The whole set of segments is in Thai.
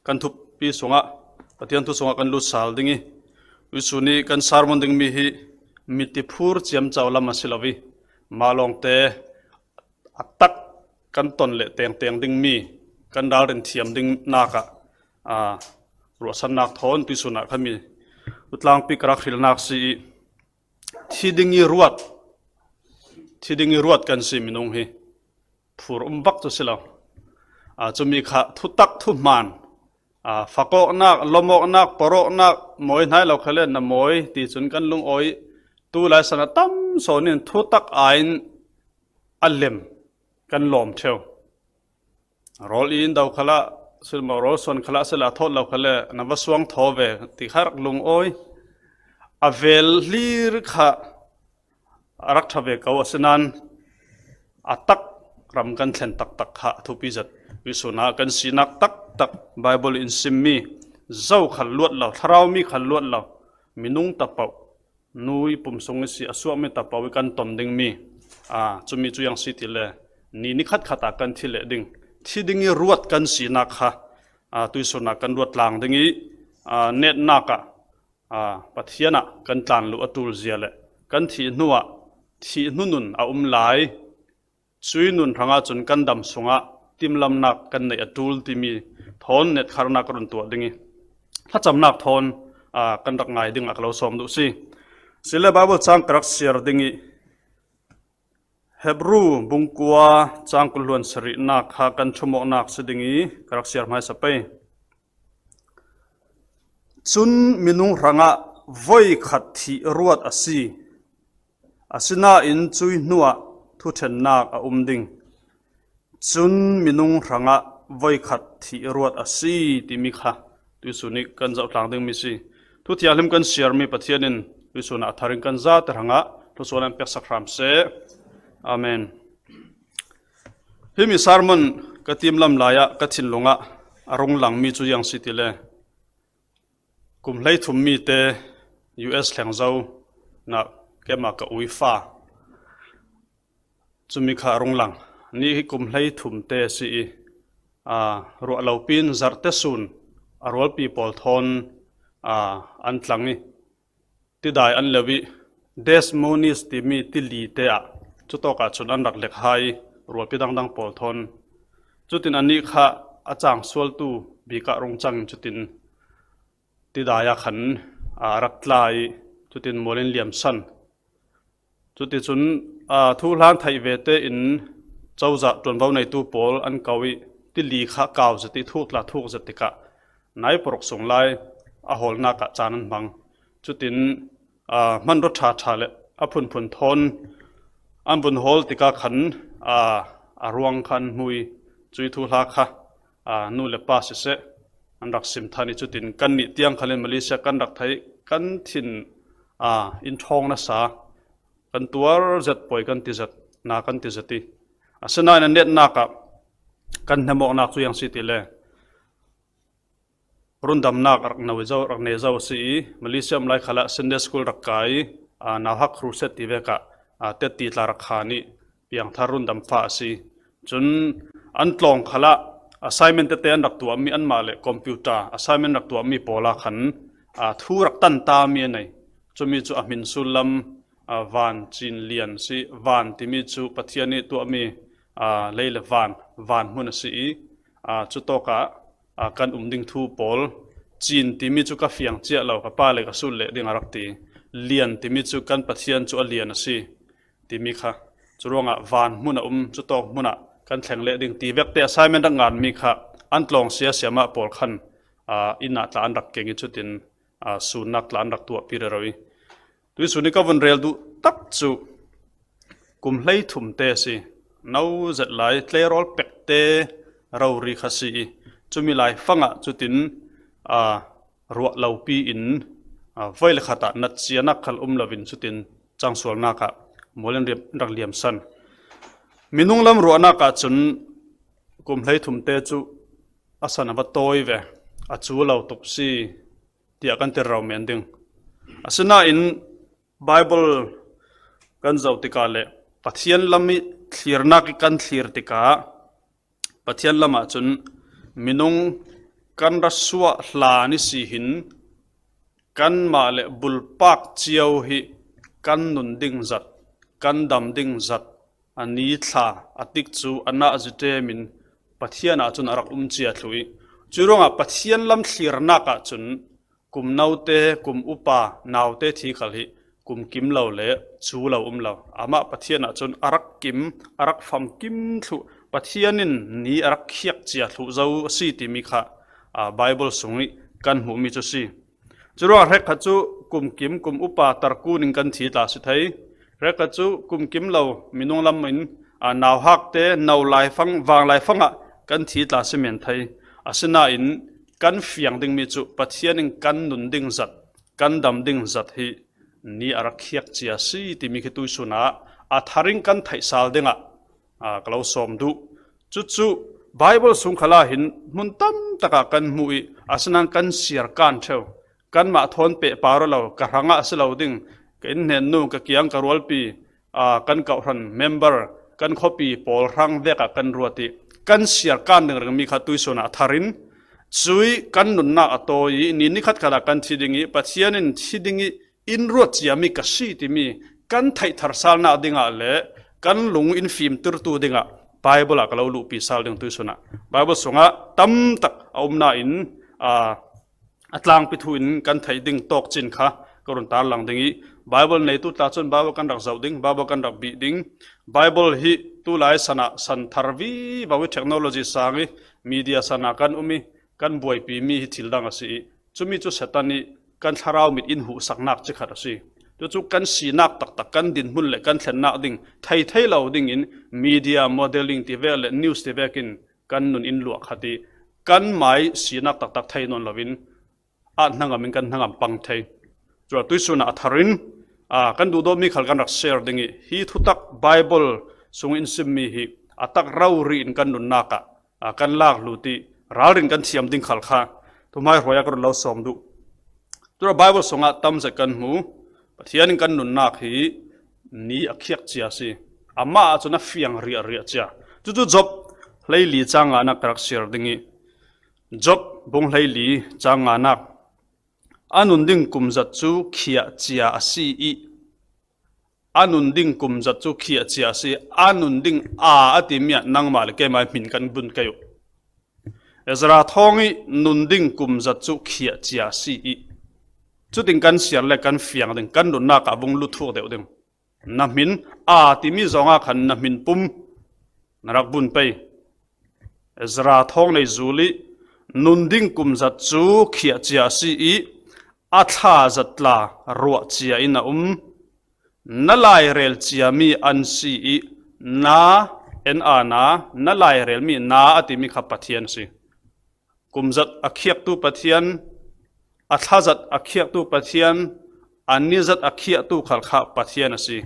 kan thup pi sunga pathian thu sunga kan lu sal dingi wisuni kan sarmon ding mi hi miti phur chiam chawla masilawi malong te atak kan ton le teng teng ding mi kan dal ren thiam ding naka ro san nak thon tu suna khami utlang pi kra khil nak si thidingi ruat kan si minung hi phur bak to sila chumi kha thutak thu man fako nak lomok nak porok nak moi nai lo khale na moi ti chun kan lung oi tu lai sana tam sonin thutak ain alem kan lom theu rol in daw khala silma rol son khala sela thot lo khale na waswang thove ti kharak lung oi avel hlir kha arak thave kaw asinan atak ram kan thlen tak tak kha thupi zat wisuna kan sinak tak tak bible in simmi zau khal luat law tharau mi khal luat law minung tapau nui pumsong si aswa me tapau kan ton ding mi chumi chu yang si tile ni khat khata kan thile ding thidingi ruat kan sinak kha tuisuna kan ruat lang dingi net naka pathiana kan tlan lu atul ziale kan thi nuwa thi nunun lai chui nun ranga chun kan dam sunga timlam nak kan nei atul timi thon net kharna karun tu dingi thacham nak thon kan rak ngai ding aklo som du si sile bible chang karak siar dingi hebru bungkua chang kulhuan sari nak kha kan thumok nak sidingi karak siar mai sapai chun minung ranga voi khat thi ruat asi asina in chui nuwa thu then nak umding chun minung ranga voi khat thi ruat asi timi kha tu suni kan zau tlang ding mi si thu thialim kan share mi pathianin tu suna tharing kan za taranga tu sonan pek sakram se amen himi sarmon katim lam laya kathin longa arong lang mi chu yang sitile kumhlei thum mi te us thleng zau na kema ka uifa chumi kha rong lang ni hi kumhlei thum te si ro alopin zarte sun arol people thon an tlangi ti dai an lewi desmonis ti mi ti li te chuto ka chun an rak lek hai ro pi dang dang pol thon chutin ani kha achang sol tu bi ka rong chang chutin ti daya khan rak tlai chutin molin liam san chuti chun thu hlan thai ve te in chawza ton bau nei tu pol an kawi ti li kha kaw zati thukla thuk zatika nai porok song lai a hol na ka chanan bang chutin man ro tha tha le a phun phun thon an bun hol tika khan a ruang khan hui chui thu hla kha nu le pa se an rak sim thani chutin kan ni tiang khalen malaysia kan rak thai kan thin in thong na sa kan tuar zat poi kan ti zat na kan ti zati asana na net na ka kan namok na chu yang siti le rundam nak rak nawi zaw rak ne zaw si malaysia mlai khala sunday school rak kai na hak ru set ti veka te ti tla rak khani piang thar rundam fa si chun an tlong khala assignment te an rak tu mi an ma le computer assignment rak tu mi pola khan thu rak tan ta mi nei chumi chu amin sulam van chin lian si van timi chu pathiani tu mi leile van mun si chu to ka kan umding thu pol chin timi chu ka fiang chia lo ka pa le ka sul le ding arak ti lian timi chu kan pathian chu alian si timi kha churonga van muna chu to muna kan thleng le ding ti vek te assignment ngan mi kha an tlong sia siama pol khan ina tla an rak kengi chutin sunak tla an rak tu pi roi tu suni ka von rel du tak chu kumhlei thum te si nau zat lai tlerol pek te rauri khasi chumi lai fanga chutin ruwa lau pi in voil khata nat chiana khal lovin chutin changsual na ka molen rak liam san minung lam ruana ka chun kumhlei thum te chu asana ba toy ve achu lo tuk si tia kan te raw men ding asana in bible kan zau tika le pathian lami thirna ki kan thir tika pathian lama chun minung kan rasua hla ni si hin kan ma le bulpak chiao hi kan nun ding zat kan dam ding zat ani thla atik chu ana azute min pathiana chun arak chia thlui churonga pathian lam thlirna ka chun kum naute kum upa naute thi khalhi kum kim lo le chu lo lo ama pathiana chun arak kim arak fam kim thu pathianin ni arak khiak chia thu zo si ti mi kha bible sungi kan mu mi chu si churo rek kha chu kum kim kum upa tarku ning kan thi ta si thai rek kha chu kum kim lo minung lam min naw hak te naw lai fang wang lai fanga kan thi ta si men thai asina in kan fiang ding mi chu pathianin kan nun ding zat kan dam ding zat hi ni arak khiak chia si ti mi khi tu suna tharing kan thai sal denga kalo som du chu bible sung khala hin mun tam taka kan mui asnang kan siar kan theu kan ma thon pe paro lo ka ranga aslo ding ken nen nu ka kiang karwal pi kan ka ran member kan khopi pol rang ve ka kan ruati kan siar kan ning rang mi kha tu suna tharin chui kan nun na atoi ni ni khat khala kan thidingi pathianin thidingi in ruat chiami ka si ti mi kan thai thar sal na dinga le kan lung in fim tur tu dinga bible akalo lu pi sal ding tu suna bible sunga tam tak aumna in atlang pi thu in kan thai ding tok chin kha korun tar lang dingi bible nei tu ta chon bible kan rak zau ding bible kan rak bi ding bible hi tu lai sana san tharvi bawi technology sangi media sana kan umi kan buai pi mi hi thil dang asi chumi chu satani kan tharau mit in hu saknak chi khat asi chu kan sinak tak tak kan din mun le kan thlenna ding thai lo ding in media modeling ti vel news ti vekin kan nun in luak khati kan mai sinak tak tak thai non lovin nanga min kan nangam pang thai chu tuisuna atharin kan du do mi khal kan rak share dingi hi thutak bible sung in simmi hi atak rauri in kan nun naka kan lak luti ralrin kan thiam ding khal kha tumai roya kar lo som du tu bible sunga tam se kan mu pathian kan nun nak hi ni akhiak chia si ama chuna fiang ria chia chu job leili changa na karak share dingi job bong leili changa na anun ding kumzat chu khia chia asi i anun ding kumzat chu khia chia si anun ding atimia nangmal ke mai min kan bun kayo ezra thongi nun ding kumzat chu khia chia si i chu ting kan siar le kan fiang ding kan nun na ka bung lu thu deu ding na min timi zonga khan na min pum narak bun pe ezra thong nei zuli nun ding kumzat chu khia chia si i atha zatla ro chia ina na lai rel chia mi an si i na en ana na lai rel mi na atimi kha pathian si kumzat akhiak tu pathian athazat akhiak tu pathian anizat akhiak tu khalkha pathian asi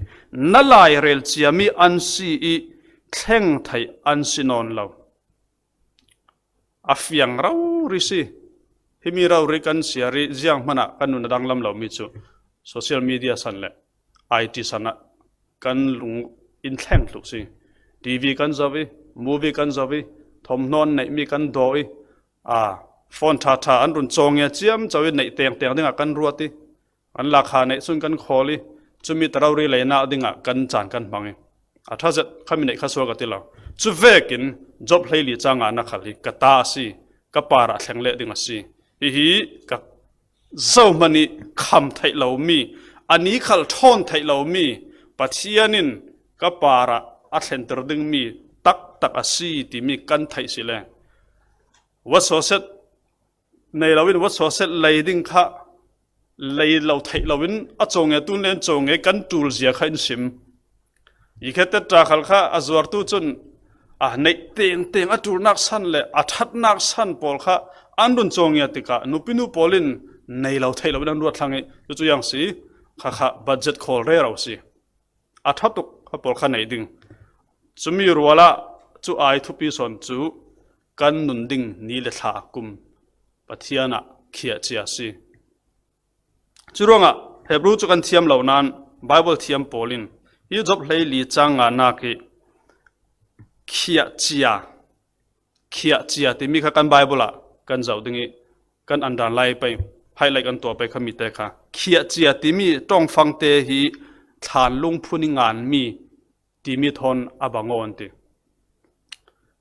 na lai rel chia mi an si i thleng thai an sinon lo afiang rau risi himi rau ri kan siari jiang mana kanun danglam lo mi chu social media san le IT sana kan lung in thleng lu si TV kan zawi movie kan zawi thomnon nei mi kan doi phone tha an run chong ya chiam chawi nei teng dinga kan ruati an la kha nei sun kan kholi chumi tarau ri leina dinga kan chan kan mangi athazat khami nei khaswa ka tila chu vekin job leili changa na khali kata si kapara thengle dinga si hi ka zo mani kham thai lo mi ani khal thon thai lo mi pathianin kapara a thenter ding mi tak asi ti mi kan thai sile wa so set nei lawin wa so set leiding kha lei lo thai lawin a chonge tun len chonge kan tul zia khain sim i khata tra khal kha azwar tu chun nei teng a tur nak san le a that nak san pol kha andun chongya tika nupinu polin nei lo thai lawin an ruat thlange chu yang si kha budget khol re ro si a thatuk kha pol kha nei ding chumi ruala chu ai thupi son chu kan nun ding ni le tha kum pathiana khia chia si churonga hebru chu kan thiam lo nan bible thiam polin hi job leili changa na ki khia chia ti mi kha kan bible กันเจ้าดึงกันอันดาไล่ไปให้ไล่กันตัวไปขมิเตค่ะเขียเจียติมีต้องฟังเตหีฐานลุงพูนิงานมีติมีทนอบางอนติ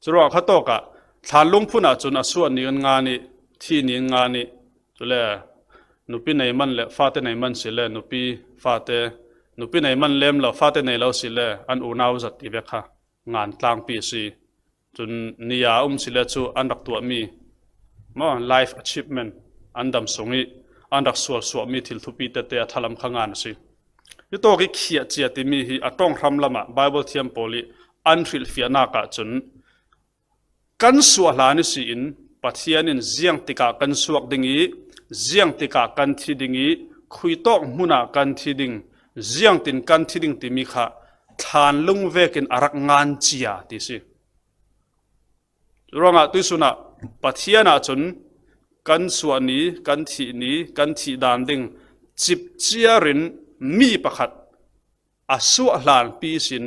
จุดว่าเขาโตกะฐานลุงพูน่ะจนอส่วนนี้งานนี้ที่นี้งานนี้จุดเลยนุปีไหนมันเลยฟาเตไหนมันสิเลยนุปีฟาเตนุปีไหนมันเล่มเราฟาเตไหนเราสิเลยอันอุณาวจัดติเบค่ะงานกลางปีสีจนนิยาสิเลยจูอันดักตัวมีมา life achievement อันดำสงิอันดักสวดมีทิลทุปีเตะทลัมขงานสิยุโตกิเขียเจียติมีฮีอัตองรำละมา Bible เทียมโพลีอันฟิลฟิอานาคาจนกันสวดลานิสินปัทยานินเจียงติกากันสวกดิ่งเจียงติกากันทีดิ่งคุยโตมุนากันทีดิ่งเจียงตินกันทีดิ่งติมีค่ะทานลุงเวกินอารักงานเจียติสิรองะตุสุนะปัทยานาจนกันสวนี้กันทีนี้กันทีดานดิ่งจิบเจียรินมีประคัดอาสวลานปีสิน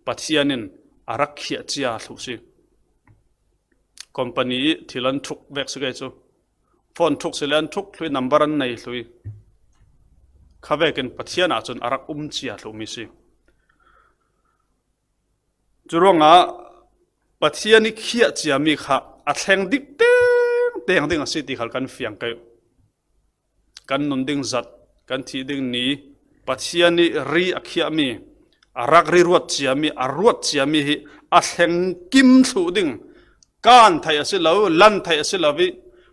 ปัทยานินอารักเขียเจียทุกสิคอมพานีที่ลันทุกเวกสุกไอจูฟอนทุกสิลันทุกลุยนัมบารันในลุยข้าเวกินปัทยานาจนอารักเจียทุกมิสิจุรงะปัทยานิเขียเจียมีค่ะอัดแทงดิกเต็งสิติขัลกันเฟียงกันนุนดิ่งจัดกันทีดิ่งนี้ปัทยานิรีอักเขียมีอารักรีรวดเจียมีอารวดเจียมีฮิอัดแทงกิมสูดิ่งการไทยสิลาวลันไทยสิลาวิ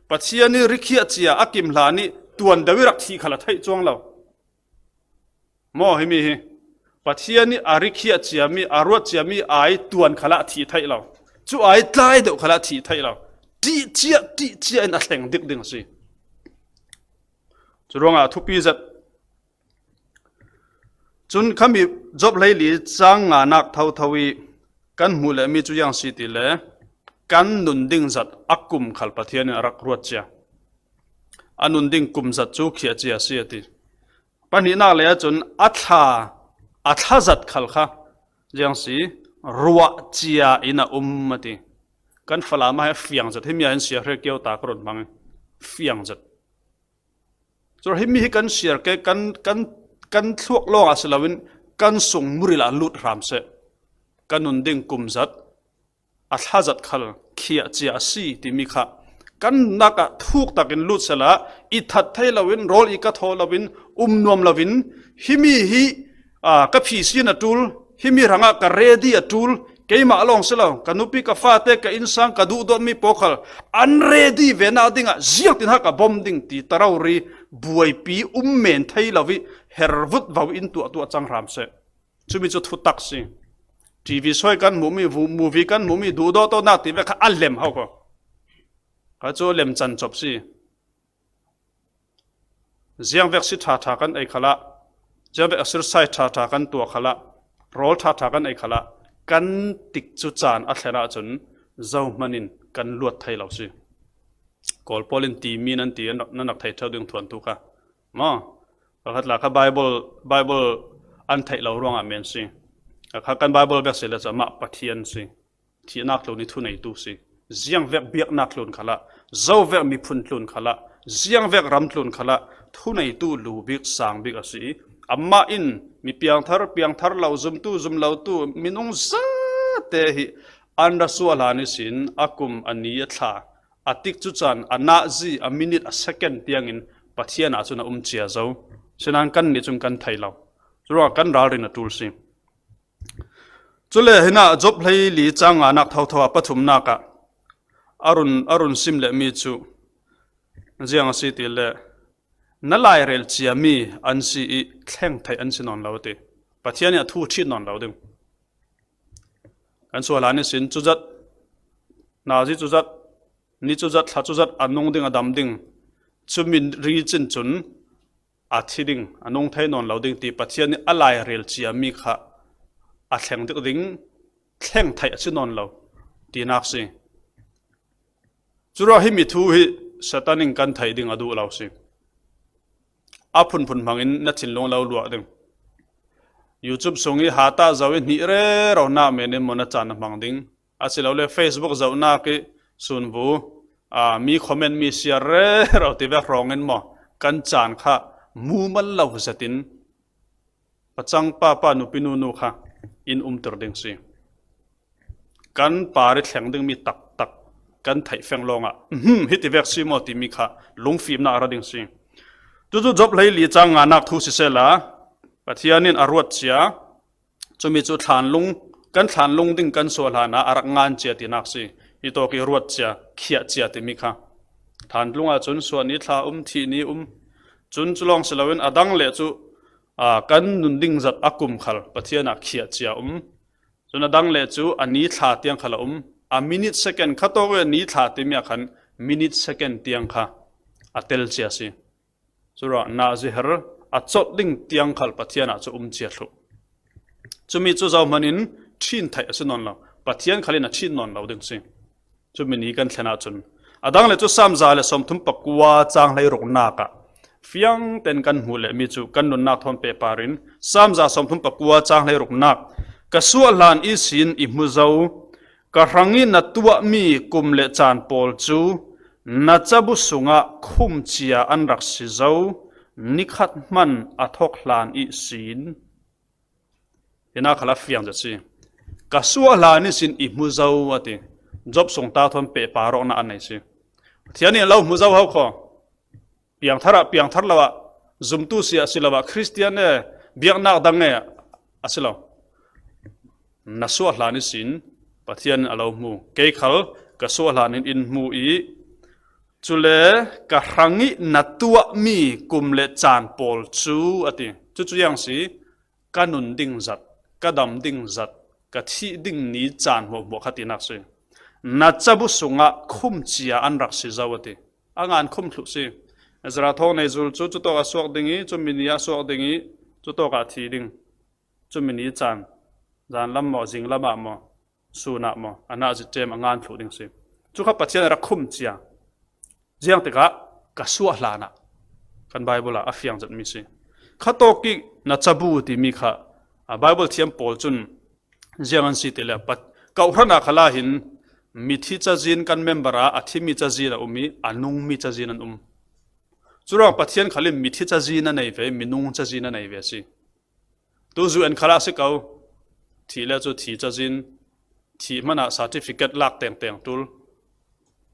ปัจจัยนี้ริขีเจียอากิมลานีตัวนดาวิรักที่ขลัดไทยจวงเราโมหิมีปัจจัยนี้อาริขีเจียมีอารวดเจียมีไอตัวนขลัดที่ไทยเราจู่ไอตายเดวขลัดที่ไทยเราตีเจียนัดแห่งดิกดิ่งสิจู่รองอาทุกปีจัดจุนขมิจบเลยลีจังงานักเท่าทวีกันมูลมีจุยังสิติเลกันนุนดิ่งจัดอักกุมขัลปะเทียนรักรวดเจียอันนุนดิ่งกุมจัดจูเขียเจียเสียติปัญหาหน้าเลยจนอัฐาจัดขัลค่ะยังสิรัวเจียอินามาติกันฝรั่งมาให้เฟียงจัดให้มีอันเสียเกี่ยวตากรดมังเฟียงจัดส่วนให้มีกันเสียกันทวกโลกอาศัยวินกันส่งมุริลาลุดรามเสกันนุนดิ่งกุมจัดอัฐาจัดขัลเขียเจียสีที่มีค่ะกันนักทุกตะกินลุดเสละอิทัดไทยลาวินโรลอีกัทโฮลาวินนวมลาวินฮิมีฮิกับพีซีนตูลฮิมีรังกะเรดีตูลเกี่ยมาลองเสละกันนุปีกับฟาเตกับอินสังกับดูดอนมีปอกลอันเรดีเวนาดิงะเจียงตินฮักกับบอมดิงตีตรารีบวยปีเมนไทยลาวิเฮร์วุดวาวินตัวจังรามเสชุมิจุดทุตักสิทีวีช่วยกันมูวีกันมีดูดอตัวนักที่แบบอันเล็มเขาก็จะเล็มจันจบสิเสียงเวกสิท่ากันไอ้ขละเสียงเวกสิร์ไซท่ากันตัวขละโรลท่ากันไอ้ขละกันติกจุจานอัศระจนเจ้ามันินกันลวดไทยเราสิกอลพอลินตีมีนันตีนั่นนักไทยเท่าดึงทวนทุกข์มาขัดหลักไบเบิลอันไทยเราร่วงอเมนสิข้ากันไบเบิลแบบเสร็จแล้วจะมาปะเทียนสิที่นักลงนี่ทุนในตู้สิเสียงเวกเบียกนักลงขละเจ้าเวกมีพุนลงขละเสียงเวกรำลงขละทุนในตู้ลูบิกสางบิกสิอามาอินมีเปียงทาร์เราซุมเราตู้มินงซาเตหิอันรัสวลานิสินอากุมอันนี้ท่าอติกจุจันอันนาจีอันมินิตอันเซคันเตียงอินปะเทียนอาจุนเจียเจ้าฉะนั้นกันนี่จุกันไทยเราจุว่ากันรารินตูลสิจุเลหินะจบเลยลีจังอานักเท่าปฐุมนักอรุณซิมเลมีจูเจียงสิติเลนั่นลายเรลเจียมีอันซีแข่งไทยอันซีนอนเราเตปะเทียนเนี่ยทูชีนอนเราเดิมอันส่วนหลานนี่สินจุจัดนาจีจุจัดนี่จุจัดถ้าจุจัดอันนงดิ่งอันดำดิ่งจุมินรีจินจุนอาทิดิ่งอันนงไทยนอนเราดิ่งตีปะเทียนนี่อะไรเรลเจียมีค่ะอาแข่งดิ่งแข่งไทยอันซีนอนเราตีนักสิจุราหิมิทูหิสตานิงกันไทยดิ่งอดูเราสิอาพุนพังอินนัดชินลงเราลวกดิ่งYouTube ส่งอีหาตาเจ้าอินนี่เร่เราหน้าเมนิมมันจานมังดิ่งอาศัยเราเลย Facebook เจ้าหน้ากิส่วนบู มีคอมเมนต์มีเสียเร่เราที่แบบรองเงินหมอกันจานค่ะมูมันเล่าสตินปัจจังป้านุปินูค่ะอินตัวเด้งสิกันปาริแข็งดึงมีตักกันไถแฝงลงฮิตที่แบบสิมอติมีค่ะลงฟิล์มน่าระดึงสิจู่จบเลยลีจังงานักทุสิเสละปะเทียนินอรวดเสียจะมีจุดฐานลงกันฐานลงดึงกันส่วนหานะอารักงานเจียตินักสิอีตัวกีรวดเสียเขียเจียติมีค่ะฐานลงจนส่วนนี้ท่าทีนี้จนจุลองเสลวินอดังเลจุกันนุนดิ้งจัดอากุมขลปะเทียนักเขียเจียจนอดังเลจุอันนี้ท่าเตียงขลมินิทเซกันข้าตัวนี้ท่าเตียงขันมินิทเซกันเตียงค่ะเตลเจียสิสุรานาซิฮร์จดดิ้งเตียงขลปะเทียนักจุเจียลุจุมีจุเจ้ามันินชินไทยสินนเราปะเทียนขลินชินนนเราดึงสิจุมีนี้กันเทนาจุนดังเลจุสามจาเลสมทุมปกว่าจางเลยรกนากะฟียงเต็นกันหูเลมีจุกันนุนนักทอนเปปารินสามจาสมทุมปกว่าจางเลยรกนักกะสัวลานอิสินอิมุเจ้ากะรังอินนัตัวมีกุมเลจานปอลจูนัจบุสุงะคุมเจียอันรักสิเจ้านิขัดมันอัทอกลานอิสินเห็นนักขลับฟียงจะสิกะสัวลานอิสินอิมุเจ้าว่าติจบส่งตาทอนเปปารอกนักอันไหนสิเทียนี่เรามุเจ้าเขาขอเปียงทาร์ละวะจุมตุเสียสิละวะคริสเตียนเนี่ยเบียงนักดังเนี่ยสิละนัสวะลานิสินปะเทียนเรามูเกยขัลกะสวะลานินอินมูอีจุเลกะรังอินัตัวมีกุมเลจานปอลจูอติจุยังสิกะนุนดิ้งจัดกะดำดิ้งจัดกะที่ดิ้งนี้จานหัวขัดนักสินัจบุสุงะคุมเจียอันรักสิจาวติงานคุมทุสิจราทองในจุจุตัวกสวกดิ้งจุมินียสวกดิ้งจุตัวกทีดิ้งจุมินีจานลำหมอจิงลำบากหมอสูนักหมออันน่าจะเจมงานทุดิ้งสิจุขับปัจเจนรักคุมเจียเจียงติกะกสวกลานะกันไบเบิลอาฟียงจัดมีสิข้าโตกินัจบูติมีข้าไบเบิลเทียมปอลจุนเจียงอันสิติเลปัดเก่าพระนักขลาหินมิทิจจีนกันเมมเบอร์อาทิมิจจีนมีอนุมิจจีนนั้นจุดรองปัจเจียนขลิมมิทิจจีนนั้นเวมินุงจจีนนั้นเวสิตัวจูเอ็นขลาสิเก่าทีเลจูทีจจีนทีมันอะซาร์ติฟิเคตลักเต็งตุล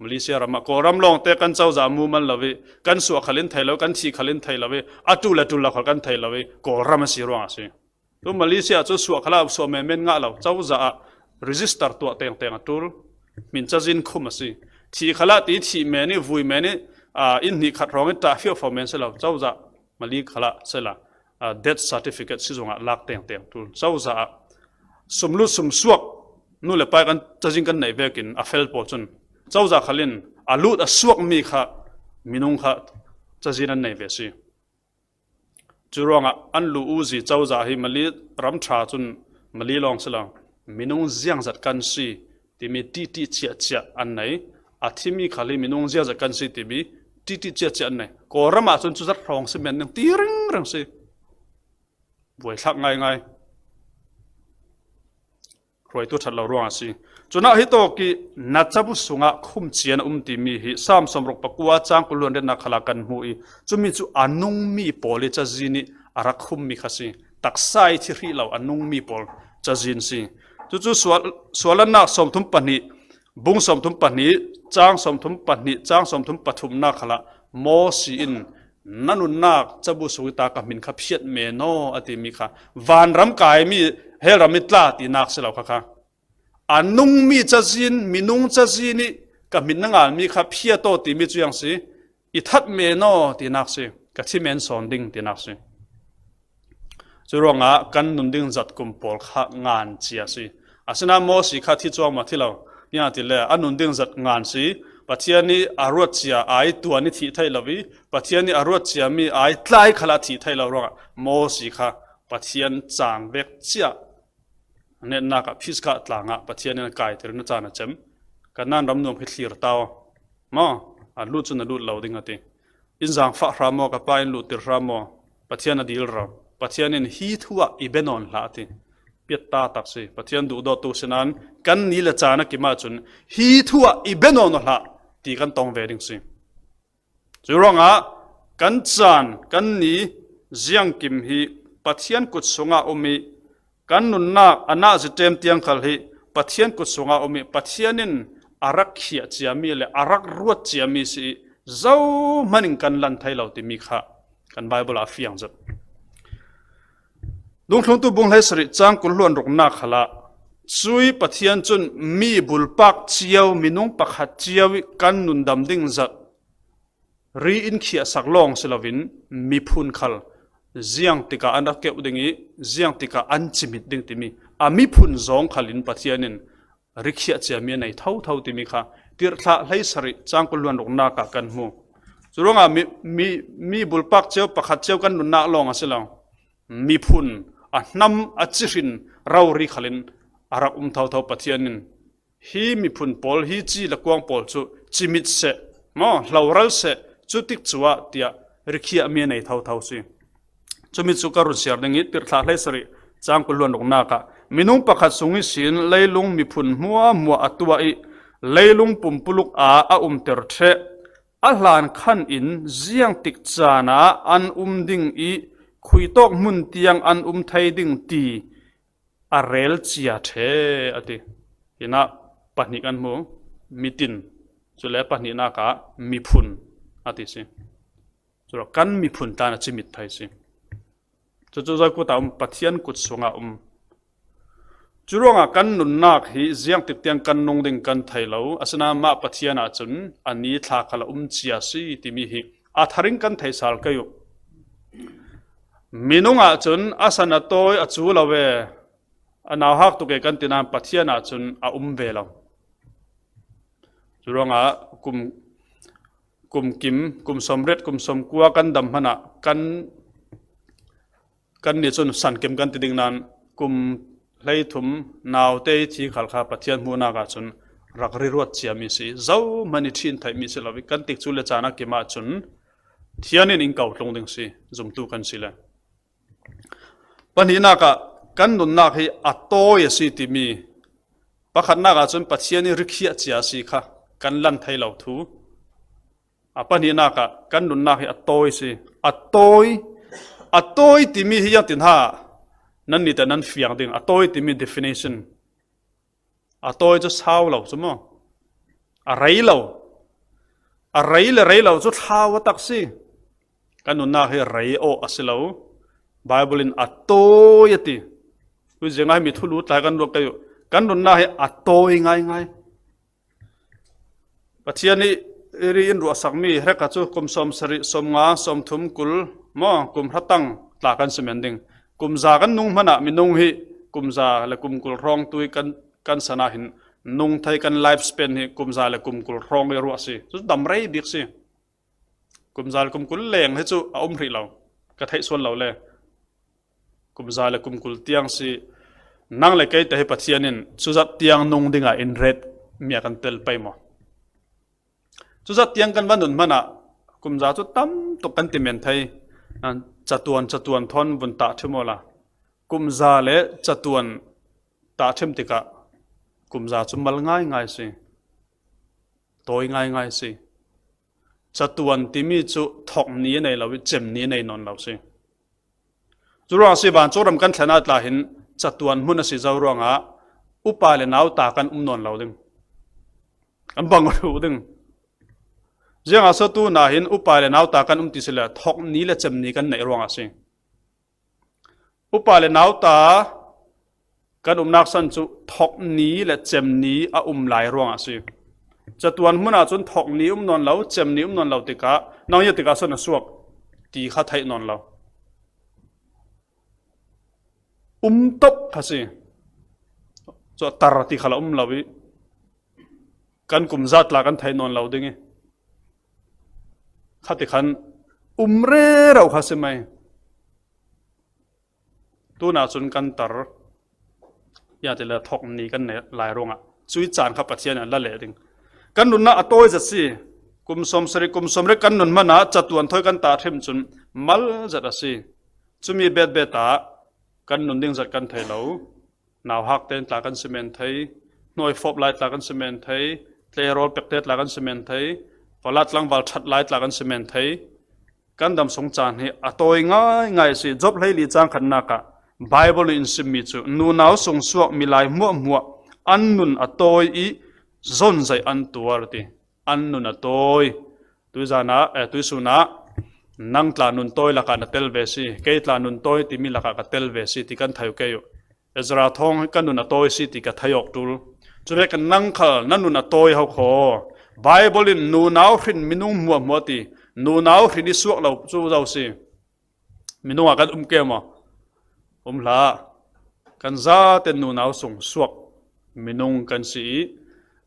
มาเลเซียรามาโกรัมลองเตกันเจ้าจามูมันละเวกันสัวขลินไทยแล้วกันทีขลินไทยละเวอัตุละขกันไทยละเวโกรัมสิรวงสิตัวมาเลเซียจูสัวขลาสัวเมนงะเราเจ้าจะregister ตัวเต็งตุลมินจะจินคุมสิที่ขลัตีที่เมนี่วุยเมนี่อินนี่ขัดร้องอินตาฟิลฟอร์เมนเสลาเจ้าจะมาลีขลัเสลาdeath certificate สิจงลักเต็งตุลเจ้าจะสมรุสมสวกนู่นเลยไปกันจะจินกันไหนเวกินเฟลปอจุนเจ้าจะขลินลุดสวกมีค่ะมินุงค่ะจะจินอันไหนเวสิจุรองอันลูอูซีเจ้าจะให้มาลีรำชาจุนมาลีลองเสลามินุงเจียงจัดกันสิที่มีตีเจียอันไหนที่มีขลิมินุงเจียงจัดกันสิที่มีตีเจียอันไหนก็รำมาจนจุดรองสิเมนยังตีริงสิบวยทักง่ายรวยตัวทัดเรารวงสิจนฮิโตกินัจบุสุงะคุมเจียนที่มีฮิสามสมรกปกัวจางกุลวนเดนักขลักันหูอีจุมีจุอนุงมีปอลิจจีนีอารักคุมมีขสิตักไซที่ริเราอนุงมีปอลจจีนสิจู่ส่วนนักสมทุมปนิบุงสมทุมปนิจางสมทุมปนิจางสมทุมปฐุมนักขละโมสีอินนั่นุนนักจะบุสุตากับมินขับเพียดเมโนอติมิค่ะวันรำกายมีเฮรามิตลาตีนักเสลาค่ะอันนุงมีจจีนมินุงจจีนีกับมินนังานมีขับเพียโตตีมิจุยังสิอิทัดเมโนตีนักสิกับที่เมนสอนดิ้งตีนักสิจุรองกันนุนดิ้งจัดกุมปอลข้างานเจียสิอาศัยโมสีข้าที่จวงมาที่เราเนี่ยที่เลยอันนุนดิ้งจัดงานสิปัจจัยนี้อารวดเจียไอตัวนี้ที่ไทยเราวิปัจจัยนี้อารวดเจียมีไอใต้ขลาที่ไทยเรารองโมสีข้าปัจจัยจางเวกเจียเนี่ยนักพิสกัดหลังปัจจัยนี้กายที่เราจานเจมกันนั่นรำนวมพิธีรตาวมาลุดจนลุดเราดิ้งตีอินจางฟ้ารามกับไปลุดติรามปัจจัยนั้นดีลเราปัจจัยนี้ฮีทัวอีเบนอนละตีเปียตาตักสิปัจจัยดูดอตุสนันกันนี่ละจานักกิมาจุนฮีทัวอีเบนอนละ ตีกันตองเวดิงสิจุรองะกันจานกันนี้เจียงกิมฮีปัทยันกุศงาอมีกันนุนนักอนาจิเตมเตียงขัลฮีปัทยันกุศงาอมีปัทยันินอารักเขียเจียมีเลอารักรวดเจียมีสิเจ้ามันกันลันไทยเราติมีค่ะกันไบเบิลอาฟียงจัดลุงทงตุบุงไลสริจังกุลล้วนรุกนักขละซุยปัทยันจุนมีบุลปักเจียวมีนุ่งปักหัดเจียวกันนุนดำดิ่งจัดรีอินเขียสักลองสิลาวินมีพูนขัลเจียงติกาอันรักเก็บดิ่งเจียงติกาอันจิมิดดิ่งติมีมีพูนจงขัลินปัทยันินริกเขียเจียมีในเท่าติมีค่ะติร์ทะไลสริจังกุลล้วนรุกนักกันหูจุรงมีบุลปักเจียวปักหัดเจียวกันนุนนักลองสิลองมีพูนนำจิรินเราริขัลินอารักเท่าปัทยันินฮีมีพูนปอลฮีจีละกวางปอลจูจิมิดเสมอเรารัลเสจุดติกจัวเตียริขีอามีในเท่าสิจุมิจุการุเสียดังนี้ติดทาเลสริจางกุลวนลงนักมินุงประคัดสุงิสินเลยลุงมีพุนมัวอัตัวอีเลยลุงปุ่มปลุกอาเตอร์เทอัลลานขันอินเจียงติกจานาอันดิ่งอีคุยตอกมุนเตียงอันไทยดิ่งตีอาเรลเจียเทอติยินะปนิกันมูมิตินจุเลปนินักมีพุนอาทิสิจุลกันมีพุนตานะจิมิตไทยสิจุใจกูตามปัทยันกุศงาจุรงากันนุนนักฮีเจียงติดเตียงกันนงดิ่งกันไทยเราอาสนามาปัทยันอาจุนอันนี้ทาคลาเจียสีติมีฮีอาทาริงกันไทยสาลกัยุมินุงอาจุนอาสนาโตยอาจูลาเวอนาวฮักตุเกกันตินานปัทยันอาจุนเวลาจุรงากุมกิมกุมสมเร็จกุมสมกัวกันดำพนะกันนี่จนสันเก็มกันติดิงนั้นกุมไล่ถุมนาวเตยที่ขัลข้าปัทยันมูนากาจนรักริรวดเจียมีสิเจ้ามันชินไทยมีสิลาวิกันติกจุเลจานักเกมาจนเทียนินอิงเก่าลงดึงสิจุมตูกันสิละปัญหานักกันนุนนักให้อัตโตยสิติมีปะขันนักจนปัทยันริขียเจียสิค่ะกันลันไทยเหล่าทูปัญหานักกันนุนนักให้อัตโตยสิอัตโตยติมีฮิยังตินหานั่นนี่แต่นั่นเฟียงดิ่งอัตโตยติมี definition อัตโตยจะเท้าเหล่าสมมอะไรเหล่าจะเท้าวัตักสิกันนุนนักให้ไรโออสิเหล่าไบเบิลินอัตโตยติวิจัยง่ายมีทุลุตายกันดวงกันอยู่กันนุนนักให้อัตโตยง่ายปัจจัยนี้เรียนรู้สักมีเรื่องจูกุมสมสริสมงาสมทุมกุลมอกุมพระตังตากันสมัยดิ่งกุมจากันนุ่งมันมีนุ่งฮีกุมจาและกุมกุลรองตุยกันสนาหินนุ่งไทยกันไลฟ์สเปนฮีกุมจาและกุมกุลรองเรัวสิจุดดำไรดิกสิกุมจาและกุมกุลแรงให้จูริเรากระเทยส่วนเราเลยกุมจาและกุมกุลเตียงสินั่งเลยใกล้แต่ให้ปัจจัยนั้นจุดเตียงนุ่งดิ่งอินเรดมีกันเตลไปมั้งจุดเตียงกันวันนุนมันกุมจาจุดตั้มตกกันติเมนไทยจัตวนทอนบนตาเทมอลากุมจาเลจัตวนตาเทมติกะกุมจาจุมัลง่ายสิโตยง่ายสิจัตวนที่มีจุทอกนี้ในเราเจมนี้ในนนเราสิจุรองสิบานจุรำกันขนาดลาหินจัตวนมุนสิจารองอุปาเลนาวตากันนนเราดึงบังรู้ดึงเจ้าอาศัยตัวน่าเห็นอุปาเลนาวตากันติสิละทอกนี้และจำนี้กันในรวงอาศัยอุปาเลนาวตากันนักสันจุทอกนี้และจำนี้หลายรวงอาศัยจัตวันมุนาจนทอกนี้นอนเราจำนี้นอนเราติกะน้องยติกาส่วนสวกตีข้าไทยนอนเราตบภาษีจะตารติขละเราวิกันกุมจัดลากันไทยนอนเราดึงข้าติขันเร่เราข้าสิไหมตัวน่าสนกันตรอยากจะเลือกทอกนี้กันในหลายโรงช่วยจานข้าปัจจัยนั้นละเละดึงกันนุนน่าตัวจัดสิกุมสมสริกุมสมเรกันนุนมันน่าจัดวันถอยกันตาเทมจุนมัลจัดสิจุมีเบ็ดตากันนุนดิ้งจัดกันไทยเราหนาวหักเต้นตากันซีเมนไทยหน่วยฟอบไลตากันซีเมนไทย เตะรอลเป็กเตะลากันซีเมนต์ไทยพอลัดลังวัลชัดไลท์ลากันซีเมนต์ไทยกันดำสงจานให้อตอยง่ายง่ายสิจบให้ลีจางขันนักะไบเบิลอินซิมิจูนูนาวสงสวกมีลายมัวอันนุนอตอยอีซอนใจอันตัวติอันนุนอตอยตุยจานะตุยสุนะนังตลานุนตอยละกันเตลเวซีเกยตลานุนตอยติมีละกันเตลเวซีที่กันไทยเกยเอซราทองกันนุนอตอยสิที่กันไทยออกตุลจุดเล็กนังขลนั่นนุนอตอยเขาขอไบเบิลอินนูนาวหินมินุงมัวตินูนาวหินนิสวกเราจูเจ้าสิมินุงอากันเกมละกันซาเต็นนูนาวส่งสวกมินุงกันสิ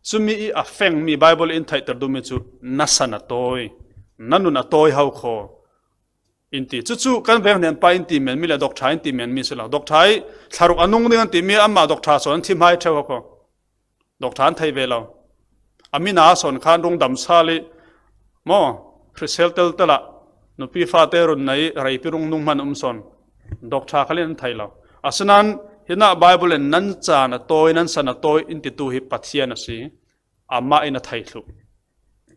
จุมีอ่ะเฟงมีไบเบิลอินไทยตรดูมิจูนัสนาตอยนั่นนุนอตอยเขาขออินทีจู่กันเวงเนี่ยไปอินทีเหมือนมีเลยดอกชายอินทีเหมือนมีสิละดอกชายสรุปอนุงเนี่ยอินทีมีอามาดอกชายส่วนที่ไม่เท่าเขาดอกชายไทยเวลาอามีนาส่วนข้างรงดำซาลีมอพริเซลเตลตละนุปีฟาเตรุนในไรพิรุงนุ่งมันส่วนดอกชายเขาเล่นไทยเราอาสนั้นเห็นนะไบเบิลนั้นจานะโตยนั้นสนะโตยอินติตูฮิปัตเซียนะสิอามาอินะไทยลุ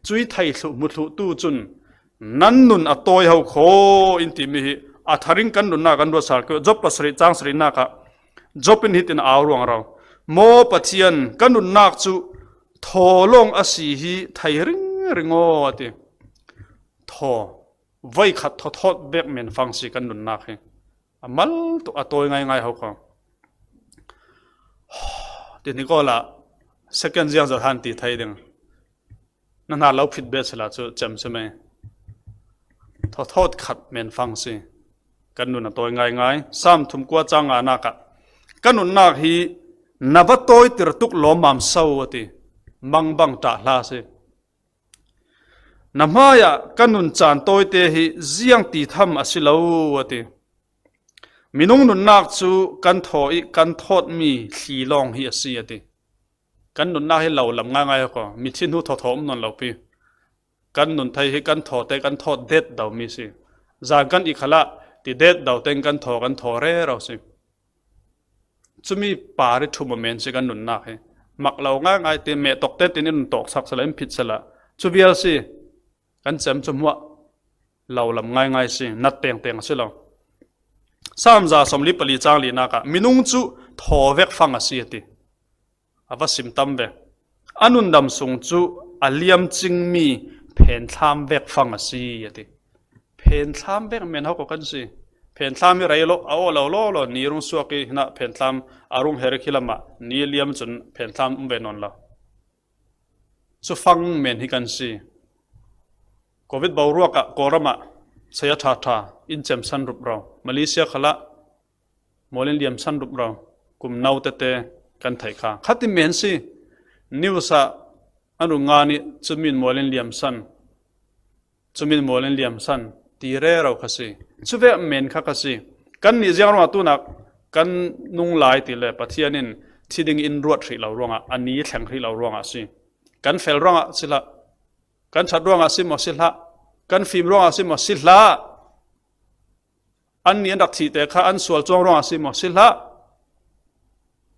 จุยไทยลุมุลุตูจุนนั้นนุนอโตยเขาโคอินติมีอัฐริงกันนุนนากันรัวสารก็จบปัสริจางสรินักะจบเป็นหิตินอาวรวงเราโมปัตเซียนกันนุนนักจูทอลงอาศัยฮีไทยริงโอติทอไว้ขัดทอดเบกเมนฟังสิกันนุนนักเฮอามัลตัวอโตยง่ายเขาเขาทีนี้ก็ละ second ยังจะทันตีไทยดึงนั่นน่าเราผิดเบสละจูจำใช่ไหมทอดขัดเมนฟังสิกันนุนอโตยง่ายซ้ำทุ่มกว่าจังอานักะกันนุนนักฮีนับโตยติรตุกล้อมามเศร้าติมังบังจ่าลาสิน้ำมายะกันนุนจานโตยเตหิเจียงตีทำอสิลาวติมินุงนุนนักจูกันทอยกันทอดมีสีลองฮิอสิติกันนุนนักให้เราลำง่ายๆก็มีชิ้นหูทอมนนเราปีกันนุนไทยให้กันทอแต่กันทอเด็ดดาวมีสิจางกันอีกขละติเด็ดดาวเต็งกันทอเร่เราสิจะมีป่าริทุมเมนสิกันนุนนักให้มักเราง่ายๆตีเมตกเต็ดตีนี่นุนตกสักสลายผิดสละจูเบียลสิกันเจมจมัวเราลำง่ายๆสินัดเตียงสิเราสามจาสมลิปลีจางลีนักะมินุงจูทอเวกฟังอาศัยติอาวสิมตัมเวอนุนดำสงจูอาเลียมจิงมีเพนทามเวกฟังอาศัยติเพนทามเวกเมนเขาก็กันสิเพนทามมีไรโลเอาเราโลนี่รุงสวกีนะเพนทามอารุงเฮริคิลามะนี่เลียมจนเพนทามเวนนละสุฟังเมนฮิกันสิโควิดบาวรัวกะกอรมะเสียท่าอินเจมสันรูปเรามาเลเซียขละโมเลนเลียมสันรูปเรากุมนาวเตกันไทยค่ะขัดที่เมนสินิวซาอนุงานิจุมินโมเลนเลียมสันตีเร่เราค่ะสิชุเวเมนค่ะสิกันนี่ยังว่าตัวนักกันนุ่งลายตีเลยปะเทียนินที่ดึงอินรวดที่เราร่วงอันนี้แข่งที่เราร่วงสิกันเฟลร่วงสิละกันชัดร่วงสิมสิละกันฟิล์มร่วงสิมสิละอันนี้ดักที่แต่ข้าอันสวลจงร่วงสิมสิละ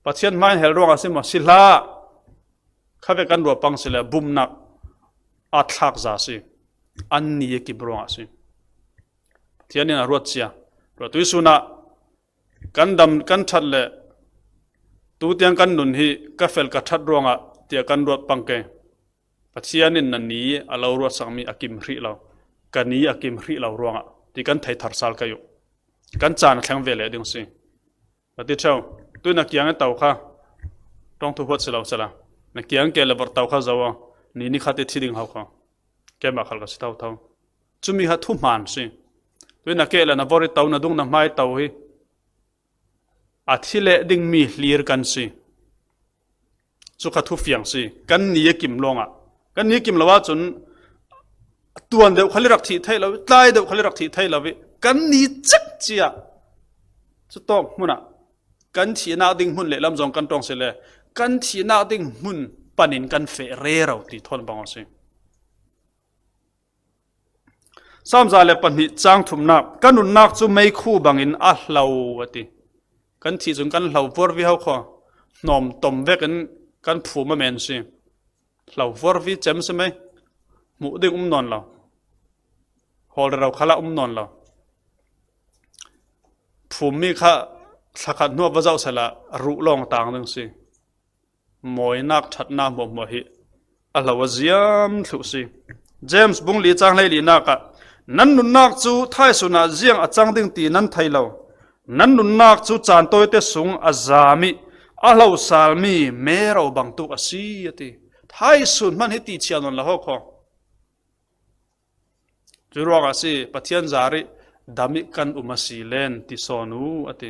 ปัจจัยไม่เห็นร่วงสิมสิละข้าไปกันรัวปังสิละบุมนักอัดทักจ่าสิอันนี้กิบร่วงสิที่อันนี้น่ารวดเสียรวดตุยสุนักันดำกันชัดเลยตูเตียงกันนุนฮีก็เฟลกัดชัดร่วงเตียกันรวดปังเกปัจจัยนี้นันนี้เรารวดสังมีอากิมรีเรากันนี้อากิมรีเราร่วงที่กันไทยทาร์ซัลกันอยู่กันจานแข่งเวลาดึงสิปฏิเช่าตัวนักยังเต่าข้าต้องทุบหัวเสลาเสละนักยังเกลบเต่าข้าจะว่านี่ขัดที่ดิ่งเขาข้าแกมาขัดกับสิเต่าจุมีหัดทุ่มมันสิตัวนักเกลนะบริเต่านะดุงนะไม่เต่าฮีอาทิเลดิ่งมีเลียร์กันสิสุขทุบเฟียงสิกันนี้กิมลงกันนี้กิมละว่าจนตัวเดียวเขาเรียกที่ไทยเราตายเดียวเขาเรียกที่ไทยเรากันนี้จักเจียจะต้องมุนะกันที่นาดิ่งหุ่นเละลำจงกันตรงเสเลยกันที่นาดิ่งหุ่นปันินกันเฟรเราตีทนบังสิสามจาเลปันหิจางทุมนักกันนุนนักจุไม่คู่บังอินอัลลาวติกันที่จุนกันเหล่าวัววิหาข้อนอมตมเวกันผูมาเมนสิ lau vor vi chem se mai mu ding non lau hol rau khala non lau phum mi kha sakhat no bazau sala ru long tang ding si moi nak that na mo mo hi alawaziam thu si James bung li chang lai li na ka nan nun nak chu thai suna ziang achang ding ti nan thai lo nan nun nak chu chan toy te sung azami alo salmi mero bang tu asi ati thai sun man hi ti chian on la ho kho churuang asi pathian zari dami kan umasi len ti sonu ati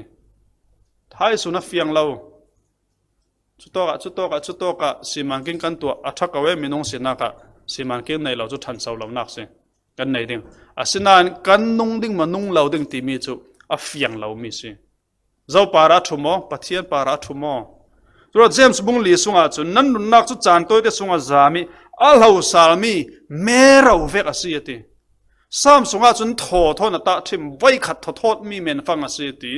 thai suna fiang lo chutoka simanking kan tu athakawe minung sinaka simanking nei lo chu than sau lo nak se kan nei ding asinan kan nung ding manung lo ding ti mi chu a fiang lo mi si zo para thumo pathian para thumo ro James bung li sunga chu nan nun nak chu chan toy te sunga zami al ho salmi mero vek asiati sam sunga chun tho na ta thim vai khat thot mi men fang asiati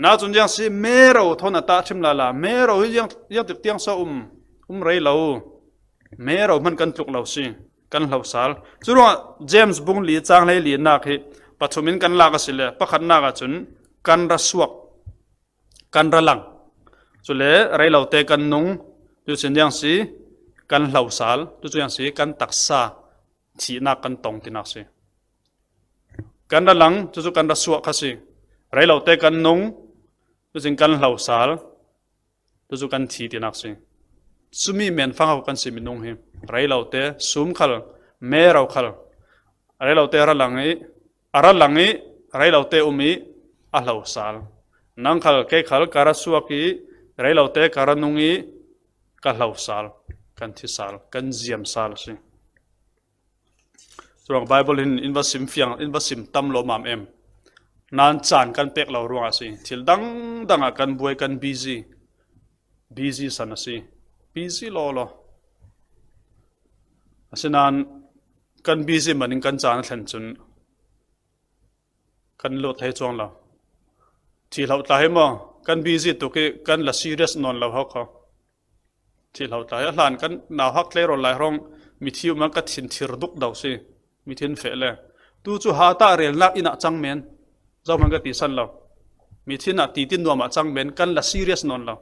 na chun jang si mero thona ta thim la mero hi yang tiang sa rei lo mero man kan tluk lo si kan lo sal churo James bung li chang lai li na khi pathumin kan la ka sile pakhat na ka chun kan ra suak kan ra lang chule rei lo te kan nung tu chen jang si kan lo sal tu jang si kan taksa chi na kan tong ti nak si kan ra lang chu kan ra suak kha si rei lo te kan nung tu jing kan lau sal tu kan thi ti nak si sumi men fang ho kan si minung hi rai lau te sum khal me rau khal rai lau te ara langi rai lau te umi a lau sal nang khal ke khal kara suaki rai lau te kara nungi ka lau sal kan thi sal kan ziam sal si surang bible in vasim fiang in vasim tam lo mam em nan chan kan pek lo ruang asi thil dang kan buai kan busy san asi busy lo asinan kan busy maning kan chan thlen chun kan lo thai chong lo thil hau tai mo kan busy to ke kan la serious non lo ho kho thil hau tai hlan kan na hak le ro lai rong mi thiu ma ka thin thir duk dau si mi thin fe le tu chu ha ta rel nak ina chang men zo man ga ti san lo mi thina ti tin no ma chang men kan la serious non lo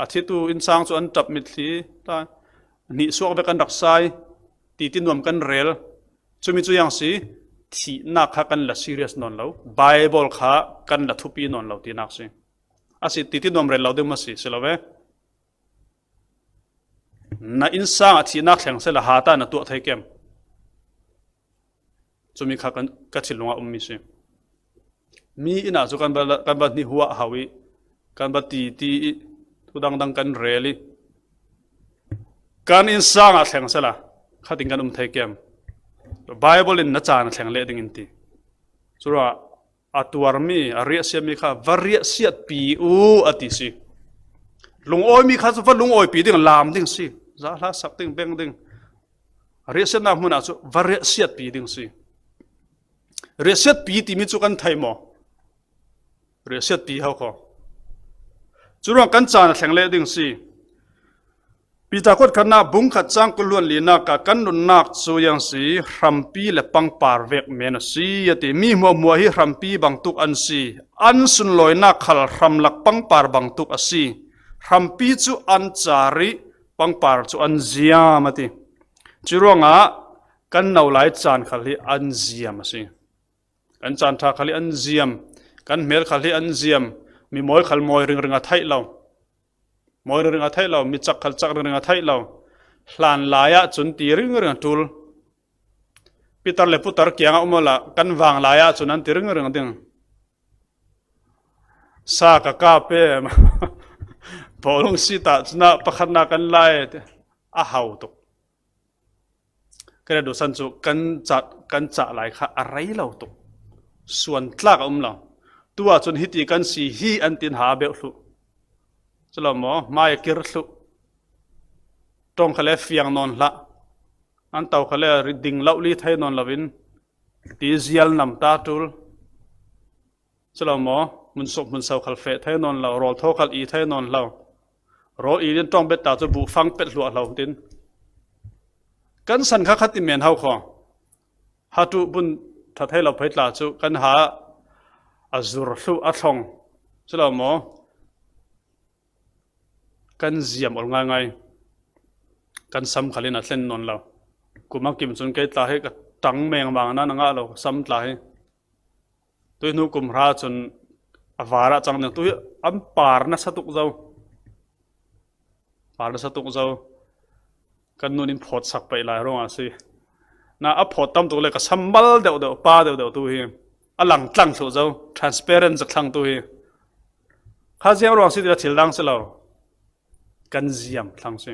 a thi tu in sang chu an tap mi thli ta ni suak be kan rak sai ti tin nom kan rel chumi chu yang si thi na kha kan la serious non lo bible kha kan la thupi non lo ti nak si asi ti tin nom rel lo de ma si se lo ve na in sang a thi na thleng se la ha ta na tu thai kem chumi kha kan ka thilunga mi si mi ina chu kan ba ni huwa hawi kan ba ti tu dang kan reli kan in sang a thleng sala khating kan thai kem bible in na chan thleng le ding in ti chura atuar mi aria sia mi kha varia siat pi u ati si lung oi mi kha chu va lung oi pi ding lam ding si za la sak ding beng ding aria sia na hmuna chu varia siat pi ding si reset pi ti mi chu kan thai mo reset pi hau kho churang kan chan thleng le ding si pita khot khana bung khat chang kulun lina ka kan nun nak chu yang si rampi le pang par vek men si ati mi mo hi rampi bang tuk an si an sun loi na khal ram lak pang par bang tuk asi rampi chu an chari pang par chu an ziam ati churanga kan nau lai chan khali an ziam asi kan chan tha khali an ziam kan mel khali an ziam mi moi khal moi ring a thai lo moi ring a thai lo mi chak khal chak ring a thai lo hlan laya chun ti ring tul pitar le putar kyang umola kan wang laya chun an ti ring ding sa ka pe bolong sita chna pakhat na kan lai a hau to kare do san chu kan cha lai kha a rei lo to suan tlak lo tua chun hiti kan si hi an tin ha be hlu chlo mo mai kir hlu tong khale fiang non la an tau khale riding lau li thai non lovin ti zial nam ta tul chlo mo mun sok mun sau khal fe thai non la rol tho khal i thai non lo ro in tong bet ta chu bu phang pet lu lo tin kan san kha khati men hau kho ha tu bun tha thai lo phai tla chu kan ha azur hlu a thong chlo mo kan ziam ol ngai ngai kan sam khalin a thlen non lo kuma kim chun ke tla he ka tang meng wang na nga lo sam tla he tui nu kum ra chun avara chang ne tui am par na satuk zau par na satuk zau kan nun in phot sak pai lai rong a si na a phot tam tu le ka sambal deu deu pa deu deu tu hi a lang tlang thu zau transparent zak thlang tu hi kha jiang rong si thil dang se lo kan ziam thlang si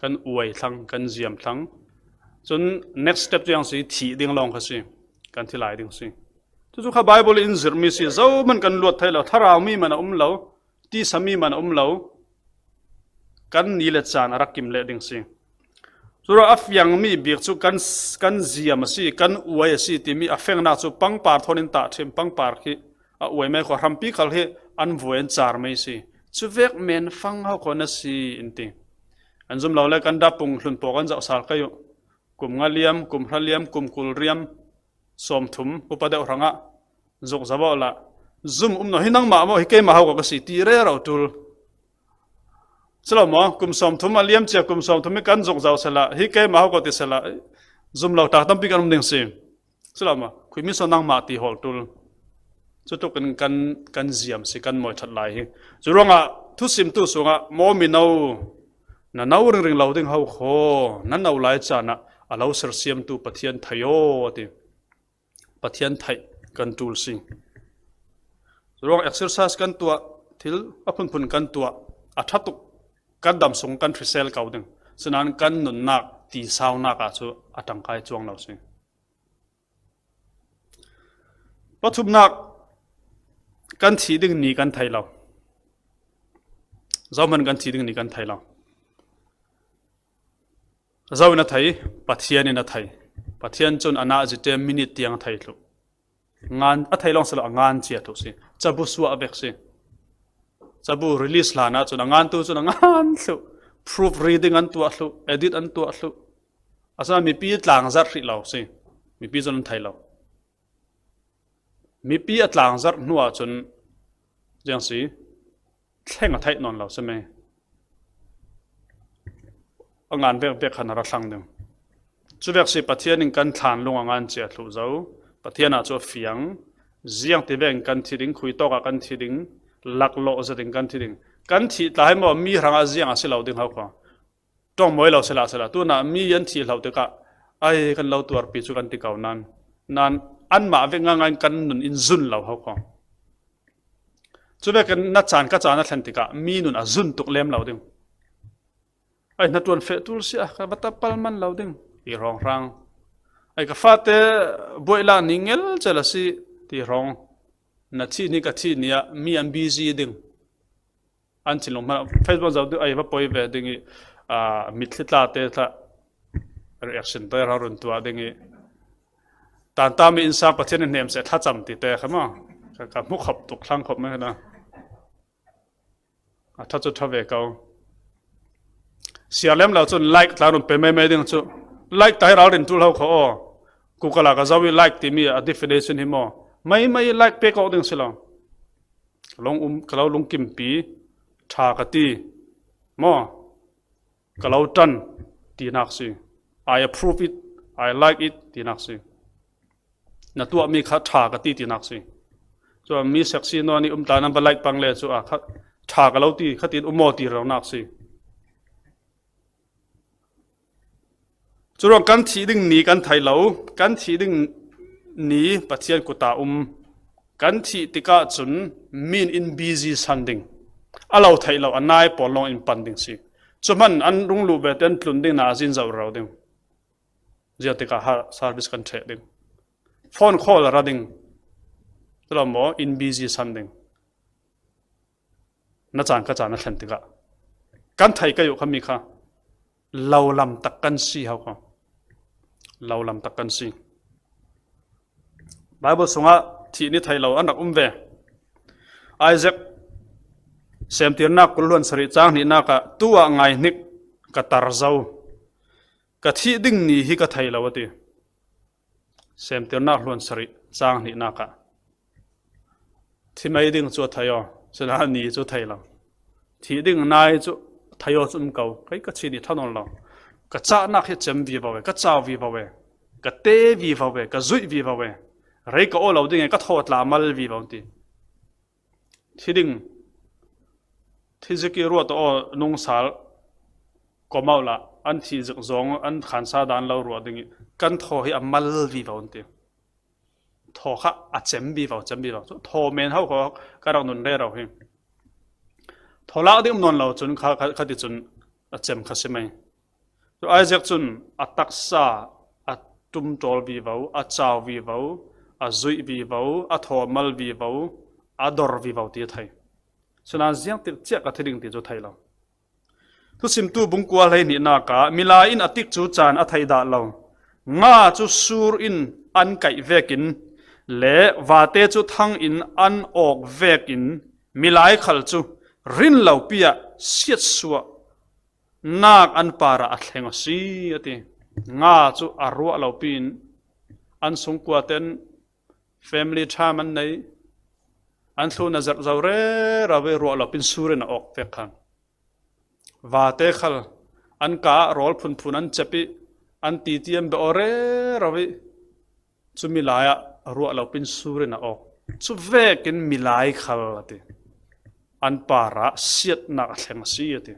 kan uai thlang kan ziam thlang chun next step jiang si thi ding long kha si kan thi lai ding si chu kha bible in zir mi si zo man kan luat thai lo thara mi man lo ti sami man lo kan ni le chan arakim le ding si sura afyang mi biak chu kan ziam si kan uai si ti mi afeng na chu pang par thonin ta them pang par khi a uai mai kho rampi khal he an voen char mai si chu vek men fang ha ko na si inti an zum lo le kan da pung hlun po kan za sal kayo kum ngaliam kum hraliam kum kulriam som thum upada ranga zok zabola zum no hinang ma mo hike ma ha ko si ti re ro tul chlo mo kum som thum aliam che kum som thum kan zok zaw sala hike ma ha ko ti sala zum lo ta tam pi kan ding si chlo mo khui mi so nang ma ti hol tul chu to kan ziam si kan moi that lai hi zuronga thu sim tu sunga mo mi no na nau ring lo ding hau kho nan nau lai chana alo ser siam tu pathian thayo ati pathian thai kan tul sing rong exercise kan tua thil apun pun kan tua athatuk kan dam sung kan trisel kau ding sunan kan nun nak ti sau na ka chu atang kai chuang lo sing pathum nak kan thi ding ni kan thai lo zaman kan thi ding ni kan thai lo zawna thai pathian ina thai pathian chun ana jite minute tiang thai lu ngan a thai long sala ngan chia tu si chabu suwa avek si chabu release la na chun ngan tu chun ngan lu proof reading an tu lu edit an tu lu asa mi pi tlang zar ri lo si mi pi chun thai lo mi pi atlang zar nuwa chun jang si thleng a thai non lo se me angan vek khana ra thlang dem chu vek si pathian in kan thlan lunga ngan che thlu zo pathiana chu fiang ziang ti veng kan thiding khui to ka kan thiding lak lo za ding kan thiding kan thi tlai mo mi ranga ziang a silo ding hau kha tong moi lo sela tu na mi yan thi hlau te ka ai kan lo tuar pi chu kan ti kau nan an ma ve ngan kan nun in zun lo hau kha chu vek kan na chan ka chana thlan ti ka mi nun a zun tuk lem lo ding ai na tuan fe tul sia ka bata palman lo ding i rong rang ai ka fate boila ningel chala si ti rong na thi ni ka thi nia mi am busy ding an chilong ma facebook zau du ai va poi ve ding a mithlitla te tha reaction te ra run tua ding i tan ta mi insa pathian nem se tha cham ti te khama ka mu khop tuk thlang khop me na a tha chu tha ve kau sialem la chun like tlarun pe me ding chu like tai ra rin tul ho kho ku kala ka zawi like ti mi a definition hi mo mai like pe ko ding silo long kalau long kim pi tha ka ti mo kalau tan ti nak si I approve it I like it ti nak si na tu mi kha tha ka ti nak si so mi saksi no ni ta nam ba like pang le chu a kha tha ka lo ti khatin umo ti ro nak si churong kan thi ding ni kan thai lo kan thi ding ni pathian ku ta kan thi tika chun min in busy sanding alo thai lo anai polong in panding si chuman an rung lu be ten tlun ding na jin zau ro ding zia tika ha service kan the ding phone call ra ding mo in busy sanding na chan ka chan na thlan tika kan thai ka yu khami kha lâu làm tắc căn si hao không lâu làm tắc căn si Bible sunga thi ni thai lâu anh đặc về Isaac เซมตีนักกุลวนสริจางนี่นักตัวไงนิกกตารเจ้ากะที่ดิ่งนี่ฮิกะไทยแล้วติเซมตีนักล้วนสริจางนี่นักที่ไม่ดิ่งจุดไทยฉะนั้นนี่จุดไทยแล้วที่ดิ่งนายจุดไทยจุดเก่าใครก็ชี้นี่ท่านนั่นแล้วก็จ้านักให้เจมวีบเอาไว้ก็จ้าวีบเอาไว้ก็เตวีบเอาไว้ก็จุยวีบเอาไว้ไรก็โอ้เราดิ่งไงก็โทษลามัลวีบเอาติที่ดิ่งที่จะกี่รัวตัวนุ่งสาลก็เมาละอันที่จะจงอันขันซาดานเรารัวดิ่งกันโทให้อามัลวีบเอาติโทข้าอาเจมวีบเอาเจมวีบเอาโทเมนเขาก็กระดังนุนได้เราเองโทละดิ่งนนเราจนข้าติจนอาเจมข้าใช่ไหมไอ้เจ้าจุนอัตักษาอัตุมโจลวีบเอาอัจาววีบเอาอัจุยวีบเอาอัทอมัลวีบเอาอัดอร์วีบเอาที่ไทยฉะนั้นเสียงติดเจ้าก็ที่ดิ่งที่จุดไทยเราทุกสิ่งตัวบุญกัวเลยนี่นักมิลาอินอติกจูจานอัไทยด่าเราง่าจูสูรอินอันไก่เวกินเละวาเตจูทั้งอินอันออกเวกินมิลายขลจูรินเหล่าปียเสียดสัวนักอันปาระอัดแหงสีติง่าจูอารัวเหล่าปีนอันสงกัวเต็น family time อันไหนอันทุนจะเราเร่เราไปรัวเราเป็นสูรินออกเวกันว่าเตขลอันกาโรลพุนพุนอันเจ็บอันตีเตียมเบอเร่เราไปจุมิลายรัวเราเป็นสูรินออกจุเวกินมิลายขลติอันปาระเสียดนักแห่งสีติ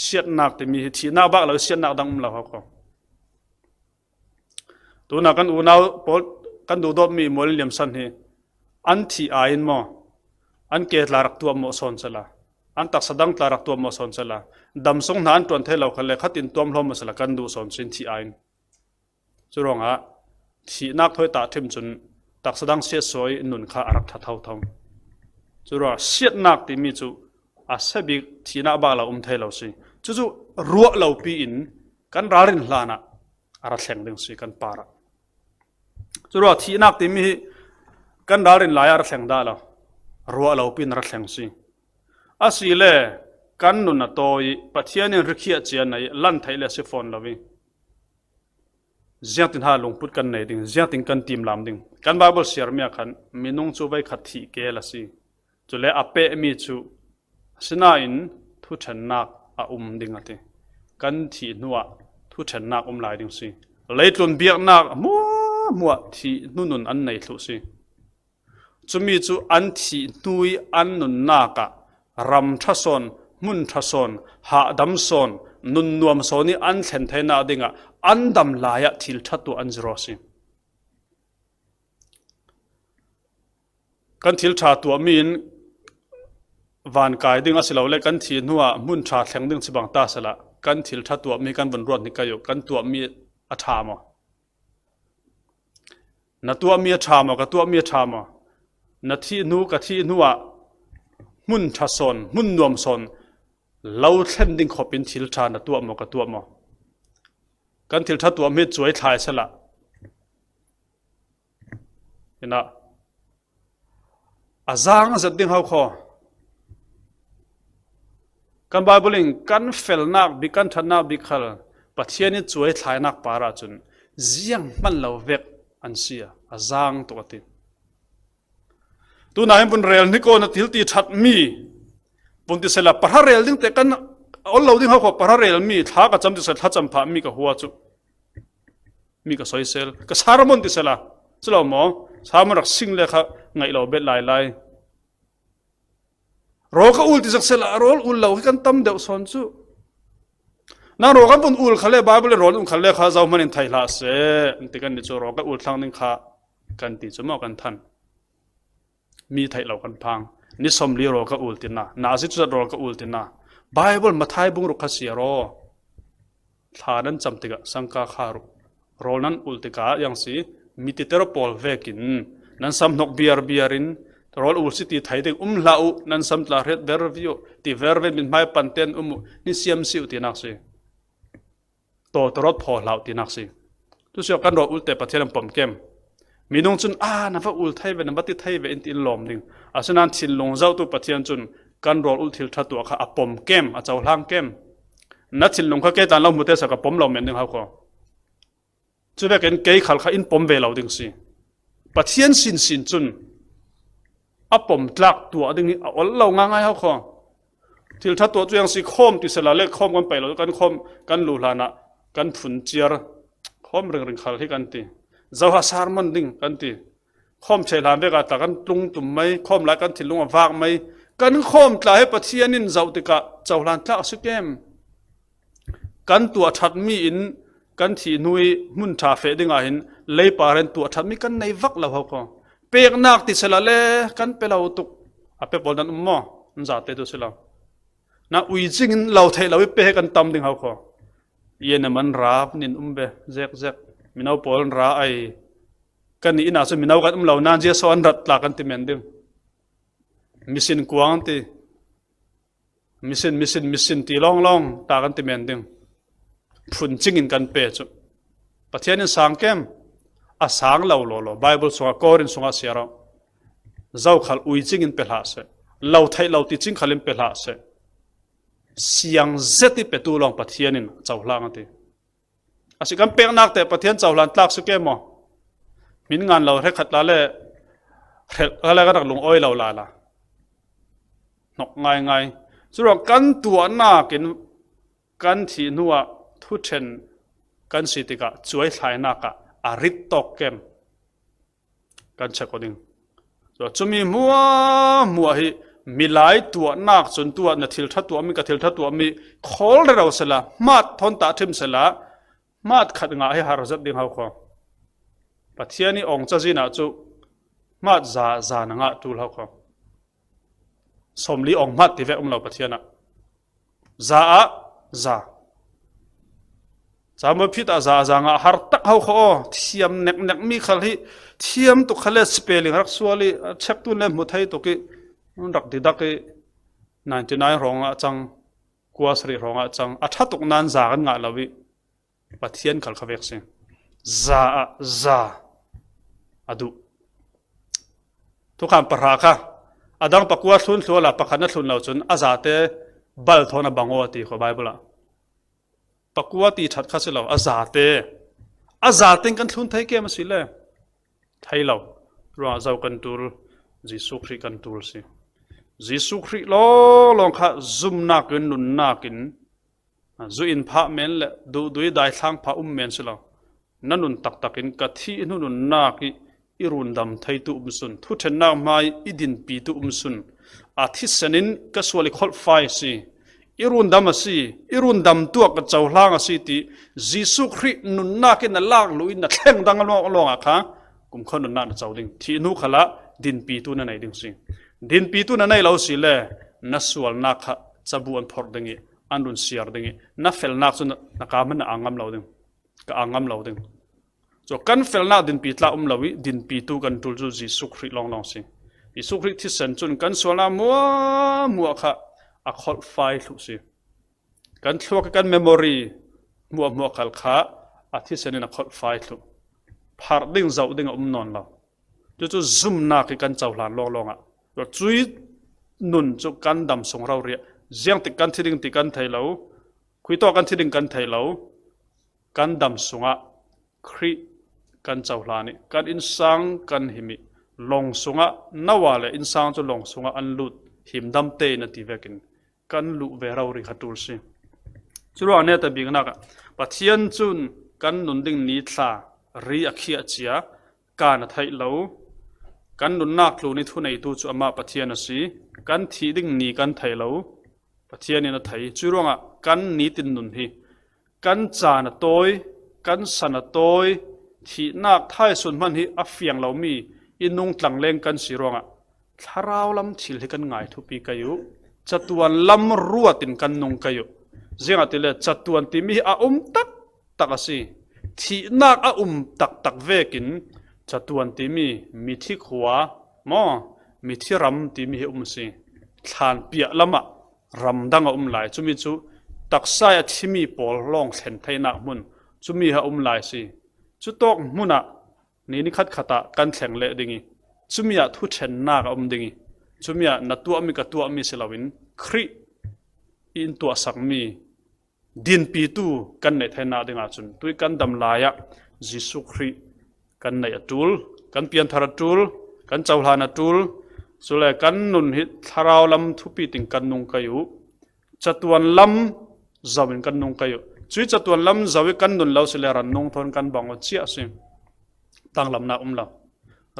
เสียดนักที่มีที่นักบักเราเสียดนักดังเราเขาตัวนักกันอูนาวพอกันดูดอมีมอลเลียมสันเฮอันที่อายินมออันเกตลารักตัวมอสอนเสลาอันตักสดังลารักตัวมอสอนเสลาดำสงนานตวนเทเราคันเลขัดอินตัวมลมมาเสลากันดูสอนสินที่อายินจุรองะที่นักถอยตาเทมจนตักสดังเสียสวยนุนข้าอารักทัดเท่าทองจุรอเสียดนักที่มีจูอาศัยบิที่นักบ้าเราเทเราสิจู่รัวเราปีอินกันรารินลานะอารักแข่งดึงสิกันปาระจุรอที่นักที่มีกันดารินลายอารักแข่งได้แล้วรัวเราปีนอารักแข่งสิอาศัยเล่กันนุนน่ะโตยปัทยานิริขีเจียนในลั่นไทยเลสิฟอนเราวิเจียตินหาลงพุทธกันในดิ่งเจียตินกันทีมลำดิ่งกันบาเบิลเสียร์มีอาคันมีนุ่งจูไปขัดที่เกลสิจุเลอเปะมีจูสินาอินทุชนักอาดิ่งอะติกันที่นัวทุชนักลายดิ่งสิเลยตุนเบียกนักมัวที่นุ่นอันในทุสิจุมีจูอันที่นุยอันนุนนักรำทัศนมุนทัศนหาดำศนนุนนวมศนี่อันเห็นไทยนาดิ่งอันดำลายทิลทัดตัวอันจรอสิกันทิลทัดตัวมีนวันกายดิ่งอาศัยเราเลยกันที่นัวมุนทัดแข็งดิ่งสิบังตาสละกันทิลทัดตัวมีกันบนรถนี่ก็อยู่กันตัวมีอัฐามนัตัวมีอัฐามกับตัวมีอัฐามนัที่นูกับที่นัวมุนทัศนมุนนวมศนเราเช่นดิ่งขบินทิลทัดนัตัวกับตัวกันทิลทัดตัวมีจ่วยถ่ายสละเห็นนะอาจารย์จะดิ่งเขาขอกันบาบุลิงกันเฟลนักบิกันทันนักบิคัลปัจเจียนี่จ่วยถ่ายนักปาราจุนเจียงมันเราเวกอันเสียอาจารย์ตัวติตัวนายบุญเรลนี่ก็นัดทิลตีชัดมีบุญที่เสละปะฮาเรลดิ่งแต่กันเอาเราดิ่งเขาขอปะฮาเรลมีท้ากับจำที่เสละท้าจำพามีกับหัวจุมีกับสอยเซลกับสารมุนที่เสละสละหมอสามันรักสิ่งเลยค่ะไงเราเบ็ดลายรอก็อุลที่สักเสละรออุลเราให้กันตั้มเดาสอนจูน่ารอกันบุญอุลเขาเลยบาเบลรออุลเขาเลยข้าเจ้ามันอินไทยลาเสติกันนี่จูรอก็อุลทางนึงข้ากันตีจูมากันทันมีไทยเรากันพังนี่สมลีรอก็อุลตินะนาซิจุดรอก็อุลตินะไบเบิลมาไทยบุงรุขเสียรอท่านั้นจำติกะสังกาขารุรอนั้นอุลติกะยังสิมีติเตอร์ปอลเวกินนั้นซ้ำนกเบียรินรออุลสิติไทยเด็กลาอุนั้นซ้ำลาเรดเวอร์วิโอติเวอร์เวมินไม่ปันเตนนี่เสียมสิวตินักสิโตตรอดพอลาตินักสิทุกสิ่งกันรออุลเตปะเทียนปมเกมมีน้องจุนนับว่าอุลไทยเวนบัติไทยเวนตินลมดิ่งอาศัยนั้นทินลงเจ้าตัวปะเทียนจุน กันรออุลทิลทัตัวข้าอปมเกมอาเจ้าล่างเกมนัดทิลลงข้าเกตันเราหมดเตสกับปมเราเหม็นดึงเขาก็จุดแรกเกยขัลข้าอินปมเวลาดึงสิปัจเจียนสินจุนอปมตลักตัวดึงนี้เอาเราง่ายเขาก็ทิลทัตัวตัวยังสิคมติสละเล็กคมกันไปแล้วกันคมกันลูลานะกันฝุ่นเจียร์คมเรื่องขัลที่กันตีเจ้าฮาสาร์มันดึงกันตีคมใช้ลานเวกาตากันตรงตุ่มไหมคมหลายกันทิลลงวากไหมกันคมตลาให้ปัจเจียนินเจ้าติกะเจ้าลานตลักสุเกมกันตัวทัดมีอินกันที่นุยมุนทาเฟดึงอาหินเลยปาเรนตัวทัดมีกันในวักเราเขาก็เปียกนักติสละเล่กันเปล่าตุกอาเปบอลนั้นมั่วจัดเตตุสิลานะอุยจิงเราไทยเราไปเปกันตำดึงเขาก็เย็นมันราบนินเบเจ๊กมินเอาปอลราไอกันนี่น่าจะมินเอากันเรานานเจสอนรัดลากันติเมนดึงมิสินกวางตีมิสินตีลองตากันติเมนดึงฝุ่นจิงอินกันเปจุประเทศนี้สังเกมอาสังเราโลไบเบิลสงฆ์กอรินสงฆ์เสียเราเจ้าขัลอุยจิงอินเปล่าเสเราไทยเราติจิงขัลินเปล่าเสเสียงเจติเปตูลองประเทศนี้เจ้าหลังตีอาศัยกันเปกนักแต่ประเทศเจ้าหลังตักสุเกมอมินงานเราให้ขัดละเล่อะไรก็ตักลงอ้อยเราลาละนกง่ายส่วนกันตัวหน้ากินกันที่นัวทุเชนกันสิติกะช่วยไทยนักะอาริตตอกเกมกันเช็คก็ดิ้งจะมีมัวฮีมีหลายตัวนักจนตัวนัทิลทัตัวมีกทิลทัตัวมีขอลเราเสละมาดทนตาทิมเสละมาดขัดงาให้หารัดดิ้งเขาก็ปัจเจียนี้องจะจีน่าจูมาดจานังะตูเขาก็สมลีองมัดที่เวเราปัจเจียนะจาจามพิตาจางะฮาร์ตักเขาข้อเทียมเน็กมีขลีเทียมตุกขเลสเปลิงรักสวลีเช็คตุนเล่มมุทัยตุกิรักดิดัก99รองะจังกัวสรีรองะจังอัฐตุกนันจากันงะลาวิปัทเทียนขลขเวกสิจาอดุทุกคำปะราคะอดังปักกัวทุนตัวละปักขันทุนเราจนอาจาเตบัลทอนบังโอตีขอไบเบิลปักกัวตีชัดข้าศึกเราอาจาเตกันทุนไทยเกมสิเลยไทยเรารัวเจ้ากันตูลจิสุครีกันตูลสิจิสุครีลองข้าซุมนักกินนุนนักกินจุอินพระเมนเลยดูได้ทางพระเมนสิเรานั่นนุนตักกินกะทินุนนักอิรุนดำไทยตุสุนทุเทนนาไม่อิดินปีตุสุนอาทิตย์นินก็สวลิคอลไฟสิอิรุนดำสิอิรุนดำตัวกับเจ้าล่างสิที่จิสุครีนุนนักกินล่างลุยนักแข่งดังลองอ่ะค่ะกุมขนุนนักเจ้าดิ่งที่นุขละดินปีตุนั่นไหนดิ่งสิดินปีตุนั่นไหนเราสิเลยนัสวลนักจะบวนพอร์ดิ่งอันรุนเสียร์ดิ่งนับเฟลนักสุนนักมันอ่างงามเราดิ่งก็อ่างงามเราดิ่งso kan felna din pi tla lawi din pi tu kan tul ju ji sukhri long si i sukhri thi sen chun kan sola muwa kha a khol file thu si kan thlok kan memory muwa khal kha a thi sen na khol file thu phar ding zau ding non la chu zoom na ki kan chaw hlan long a so chui nun chu kan dam song rau ria jiang ti kan thiding ti kan thai lo khui to kan thiding kan thai lo kan dam sunga khri kan chawhlani kan insang kan himi long sunga nawale insang chu long sunga an lut himdam te na ti vekin kan lu ve rauri khatul si churo ne ta bing na ka pathian chun kan nun ding ni thla ri akhia chia kana thai lo kan nun nak lu ni thu nei tu chu ama pathian asi kan thi ding ni kan thai lo pathian ni na thai churo nga kan ni tin nun hi kan cha na toy kan sana toyที่นักไทยส่วนมันที่อัฟยังเรามีอินุงตลังเลงกันสิรองอ่ะถ้าเราลำชิลให้กันง่ายทุปีกันอยู่จัตุวันลำรัวตินกันนงกันอยู่เสียงอัติเลจัตุวันที่มีอาตักสิที่นักตักเวกินจัตุวันที่มีที่ขวามอมีที่รำที่มีสิทานเปียลำอ่ะรำดังไหลจุมีจุตักไส้ที่มีปอลลองเห็นไทยนักมุนจุมีไหลสิชุดตกมุนะนี่ขัดขตะกันแข่งเละดิ่งจุมีอะทุเชนนักดิ่ง chumia na tua mi ka tua mi silawin khri in tua sak mi din pi tu kan nei thena dinga chun tui kan dam laya jisu khri kan nei atul kan pian thara tul kan chawlhana tul sule kan nun hi tharau lam thupi ting kan nung kayu chatuan lam zawin kan nung kayu chui chatuan lam zawi kan nun lo sile ran nung thon kan bango chia sim tang lam na la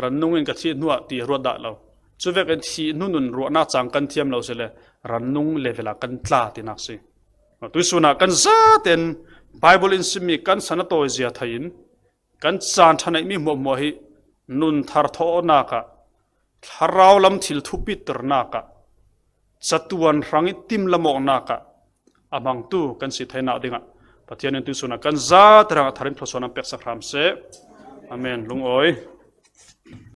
ran nung in ka thi nuwa ti ro da lo chuwe kan thi nun ro na chang kan thiam lo sile ran nung levela kan tla tinak si tui suna kan za ten bible in simi kan sanato zia thain kan chan thanai mi mo hi nun thar tho na ka tharau lam thil thupi tir na ka chatuan rangi tim lamok na ka amang tu kan si thaina dinga pathian tu suna kan za tarang tharin thosona pek sakram se amen lung oi